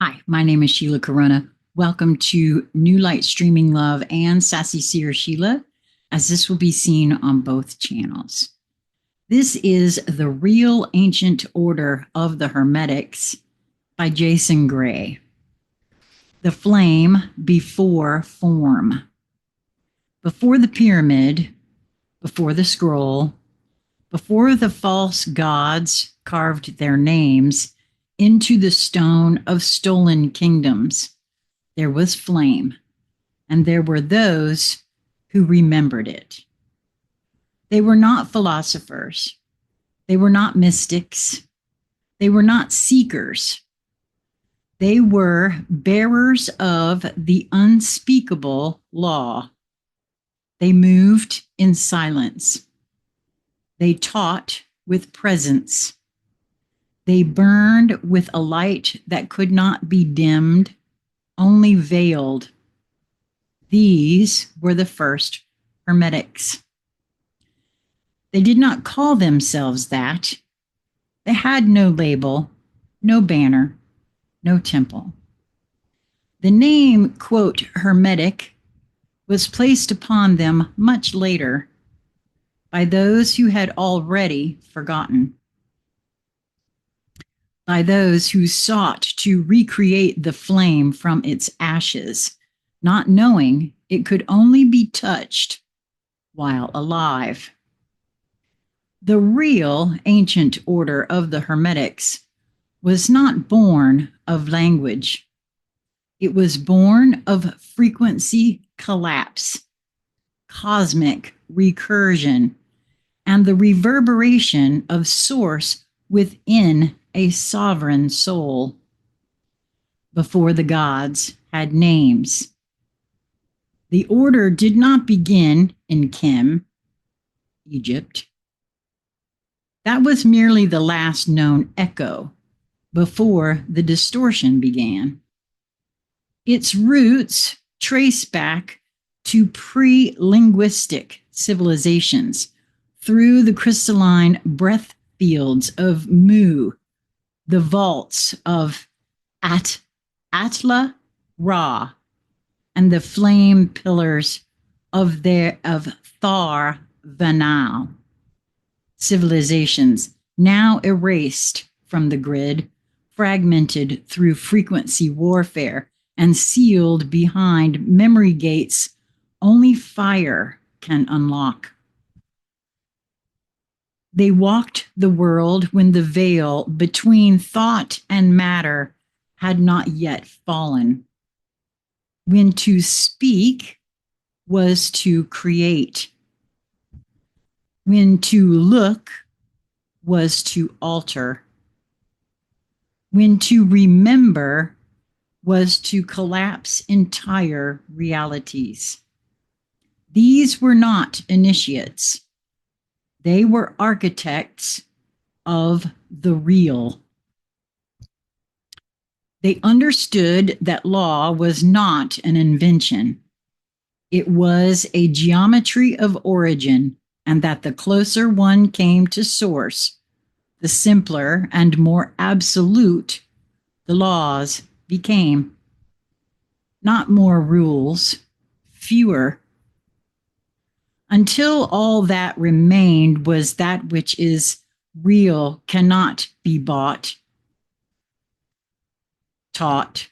Hi, my name is Sheila Corona. Welcome to New Light Streaming Love and Sassy Seer Sheila, as this will be seen on both channels. This is The Real Ancient Order of the Hermetics by Jason Gray. The Flame Before Form. Before the pyramid, before the scroll, before the false gods carved their names into the stone of stolen kingdoms, there was flame, and there were those who remembered it. They were not philosophers. They were not mystics. They were not seekers. They were bearers of the unspeakable law. They moved in silence. They taught with presence. They burned with a light that could not be dimmed, only veiled. These were the first Hermetics. They did not call themselves that. They had no label, no banner, no temple. The name, quote, Hermetic, was placed upon them much later by those who had already forgotten, by those who sought to recreate the flame from its ashes, not knowing it could only be touched while alive. The real ancient order of the Hermetics was not born of language. It was born of frequency collapse, cosmic recursion, and the reverberation of source within a sovereign soul. Before the gods had names. The order did not begin in Kim, Egypt. That was merely the last known echo before the distortion began. Its roots trace back to pre-linguistic civilizations through the crystalline breath fields of Mu, the vaults of Atla Ra, and the flame pillars of Thar Vanal. Civilizations now erased from the grid, fragmented through frequency warfare, and sealed behind memory gates only fire can unlock. They walked the world when the veil between thought and matter had not yet fallen. When to speak was to create. When to look was to alter. When to remember was to collapse entire realities. These were not initiates. They were architects of the real. They understood that law was not an invention. It was a geometry of origin, and that the closer one came to source, the simpler and more absolute the laws became. Not more rules, fewer. Until all that remained was that which is real cannot be bought, taught,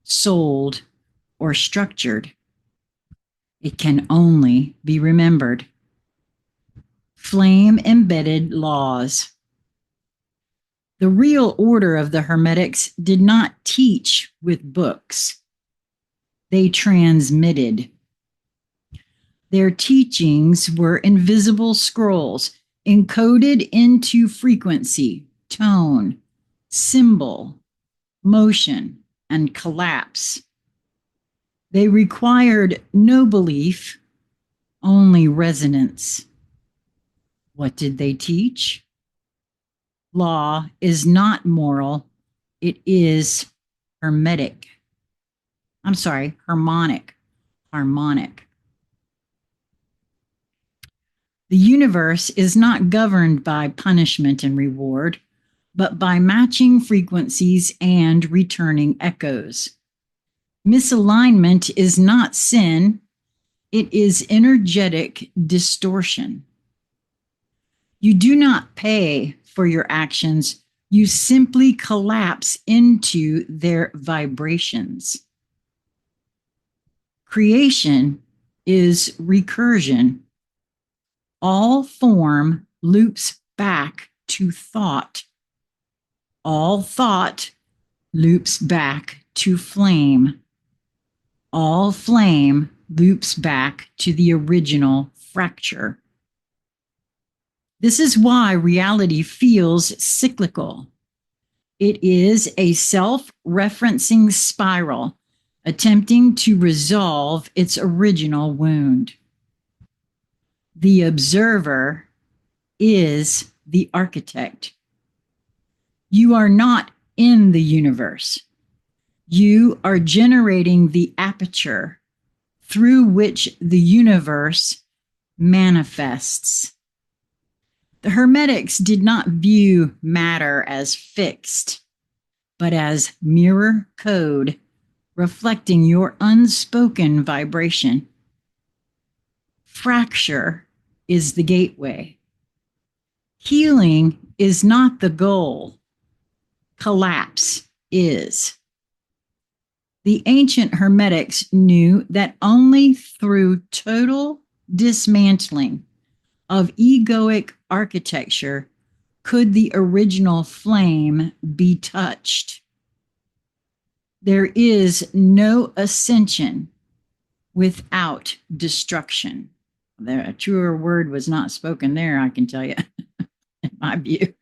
sold, or structured. It can only be remembered. Flame-embedded laws. The real order of the Hermetics did not teach with books. They transmitted. Their teachings were invisible scrolls encoded into frequency, tone, symbol, motion, and collapse. They required no belief, only resonance. What did they teach? Law is not moral, it is hermetic. Harmonic. Harmonic. The universe is not governed by punishment and reward, but by matching frequencies and returning echoes. Misalignment is not sin, it is energetic distortion. You do not pay for your actions, you simply collapse into their vibrations. Creation is recursion. All form loops back to thought. All thought loops back to flame. All flame loops back to the original fracture. This is why reality feels cyclical. It is a self-referencing spiral attempting to resolve its original wound. The observer is the architect. You are not in the universe. You are generating the aperture through which the universe manifests. The Hermetics did not view matter as fixed, but as mirror code reflecting your unspoken vibration. Fracture is the gateway. Healing is not the goal. Collapse is. The ancient Hermetics knew that only through total dismantling of egoic architecture could the original flame be touched. There is no ascension without destruction. A truer word was not spoken there, I can tell you, in my view.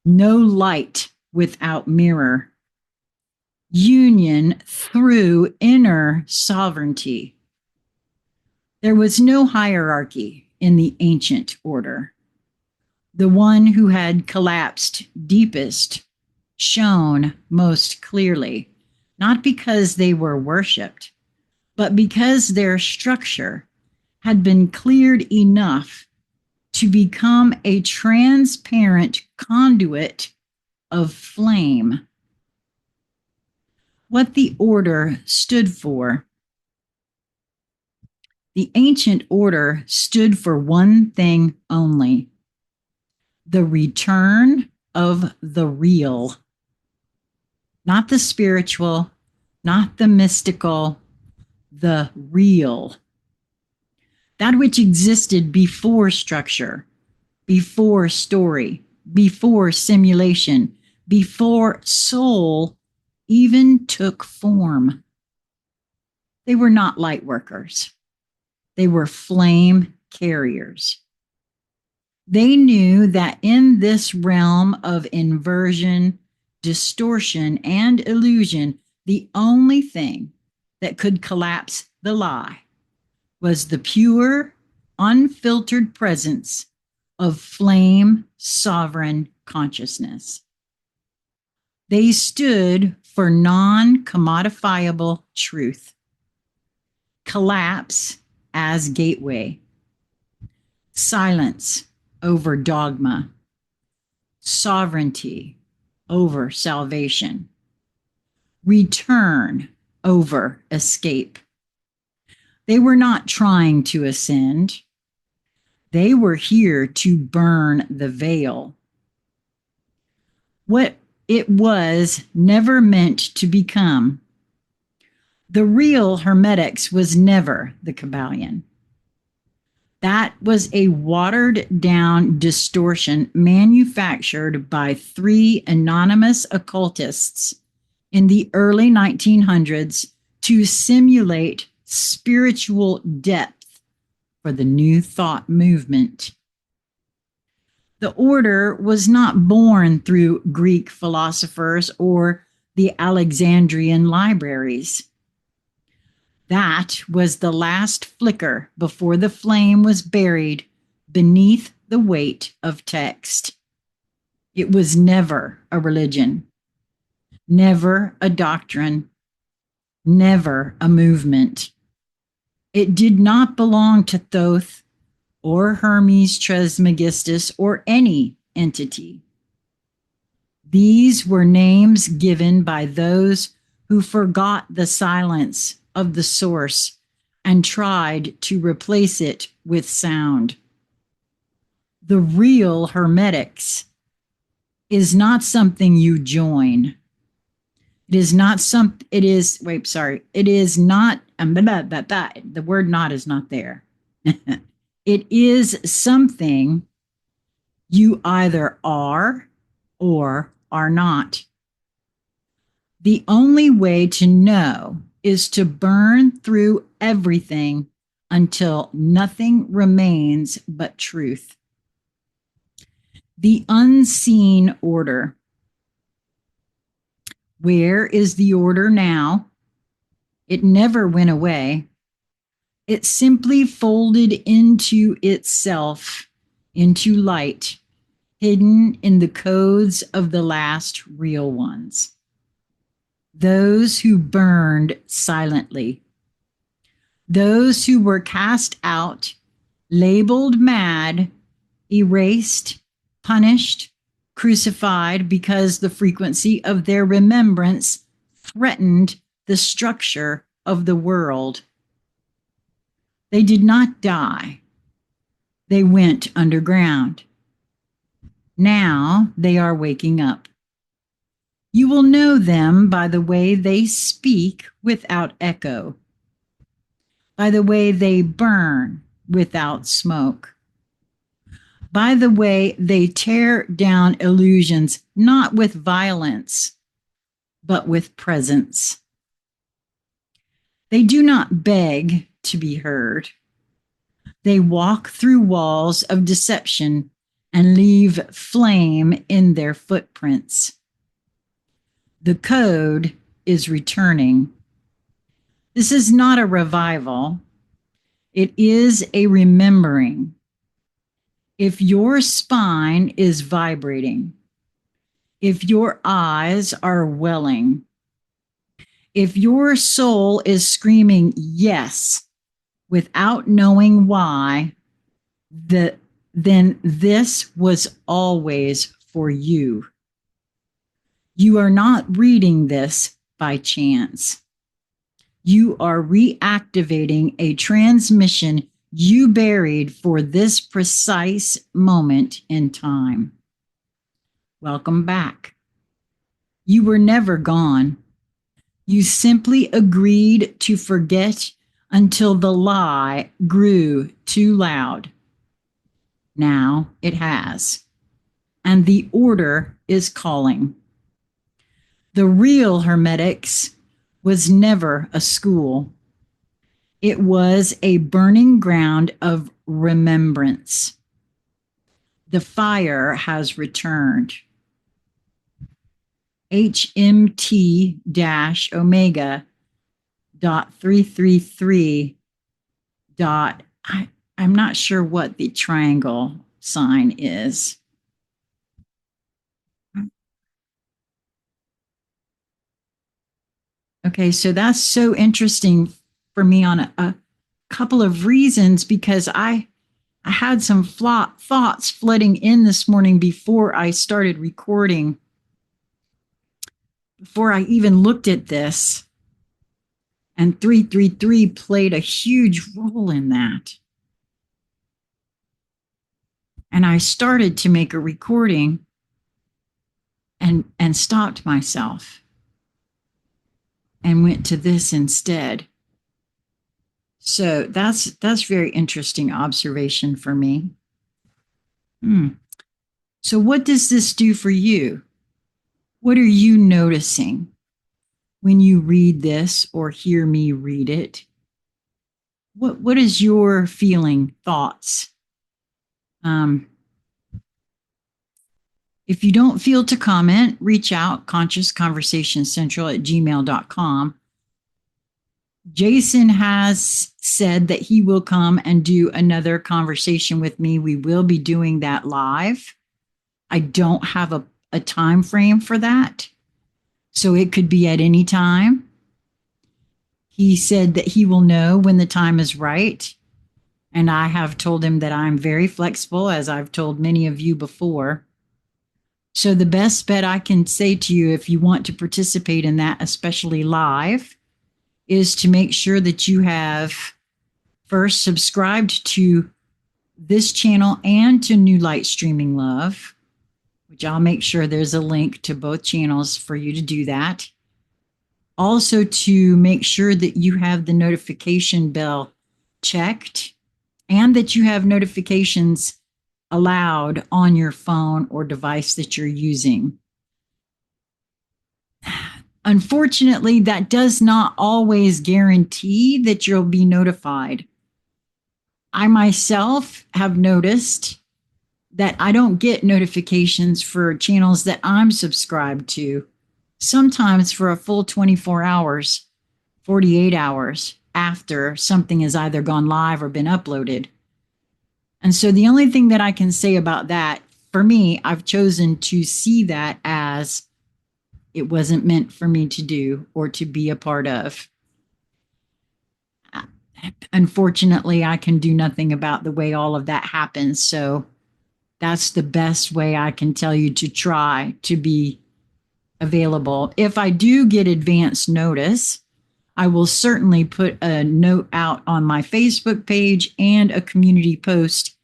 No light without mirror. Union through inner sovereignty. There was no hierarchy in the ancient order. The one who had collapsed deepest shone most clearly, not because they were worshipped, but because their structure had been cleared enough to become a transparent conduit of flame. What the order stood for. The ancient order stood for one thing only: the return of the real. Not the spiritual, not the mystical, the real. That which existed before structure, before story, before simulation, before soul even took form. They were not light workers. They were flame carriers. They knew that in this realm of inversion, distortion, and illusion, the only thing that could collapse the lie was the pure, unfiltered presence of flame sovereign consciousness. They stood for non-commodifiable truth. Collapse as gateway. Silence over dogma. Sovereignty over salvation. Return over escape. They were not trying to ascend. They were here to burn the veil. What it was never meant to become. The real Hermetics was never the Kabbalion. That was a watered down distortion manufactured by 3 anonymous occultists in the early 1900s to simulate spiritual depth for the New Thought movement. The order was not born through Greek philosophers or the Alexandrian libraries. That was the last flicker before the flame was buried beneath the weight of text. It was never a religion, never a doctrine, never a movement. It did not belong to Thoth or Hermes Trismegistus or any entity. These were names given by those who forgot the silence of the source and tried to replace it with sound. The real hermetics is not something you join. It is not it is, it is not, the word not is not there. It is something you either are or are not. The only way to know is to burn through everything until nothing remains but truth. The unseen order. Where is the order now? It never went away. It simply folded into itself, into light, hidden in the codes of the last real ones. Those who burned silently. Those who were cast out, labeled mad, erased, punished, crucified because the frequency of their remembrance threatened the structure of the world. They did not die. They went underground. Now they are waking up. You will know them by the way they speak without echo, by the way they burn without smoke, by the way they tear down illusions, not with violence, but with presence. They do not beg to be heard. They walk through walls of deception and leave flame in their footprints. The code is returning. This is not a revival. It is a remembering. If your spine is vibrating, if your eyes are welling, if your soul is screaming yes without knowing why, then this was always for you. You are not reading this by chance. You are reactivating a transmission you buried for this precise moment in time. Welcome back. You were never gone. You simply agreed to forget until the lie grew too loud. Now it has. And the order is calling. The real Hermetics was never a school. It was a burning ground of remembrance. The fire has returned. HMT-Omega.333. I'm not sure what the triangle sign is. Okay, so that's so interesting for me on a couple of reasons, because I had some thoughts flooding in this morning before I started recording, before I even looked at this. And 333 played a huge role in that. And I started to make a recording and stopped myself and went to this instead. So that's very interesting observation for me. So what does this do for you? What are you noticing when you read this or hear me read it? What is your feeling, thoughts? If you don't feel to comment, reach out, consciousconversationcentral@gmail.com. Jason has said that he will come and do another conversation with me. We will be doing that live. I don't have a time frame for that, so it could be at any time. He said that he will know when the time is right, and I have told him that I'm very flexible, as I've told many of you before. So the best bet I can say to you, if you want to participate in that, especially live, is to make sure that you have first subscribed to this channel and to New Light Streaming Love, which I'll make sure there's a link to both channels for you to do that. Also, to make sure that you have the notification bell checked and that you have notifications allowed on your phone or device that you're using. Unfortunately, that does not always guarantee that you'll be notified. I myself have noticed that I don't get notifications for channels that I'm subscribed to, sometimes for a full 24 hours, 48 hours after something has either gone live or been uploaded. And so the only thing that I can say about that, for me, I've chosen to see that as it wasn't meant for me to do or to be a part of. Unfortunately, I can do nothing about the way all of that happens. So that's the best way I can tell you to try to be available. If I do get advance notice, I will certainly put a note out on my Facebook page and a community post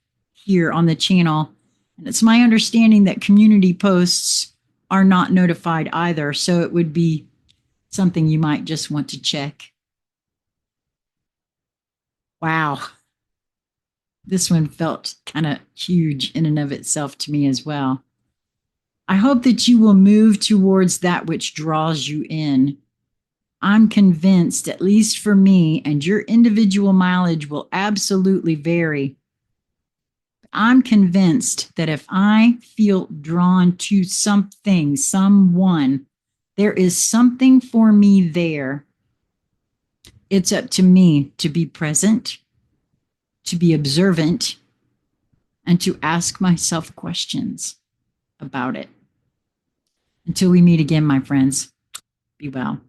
here on the channel. And it's my understanding that community posts are not notified either. So it would be something you might just want to check. Wow. This one felt kind of huge in and of itself to me as well. I hope that you will move towards that which draws you in. I'm convinced, at least for me, and your individual mileage will absolutely vary. I'm convinced that if I feel drawn to something, someone, there is something for me there. It's up to me to be present, to be observant, and to ask myself questions about it. Until we meet again, my friends, be well.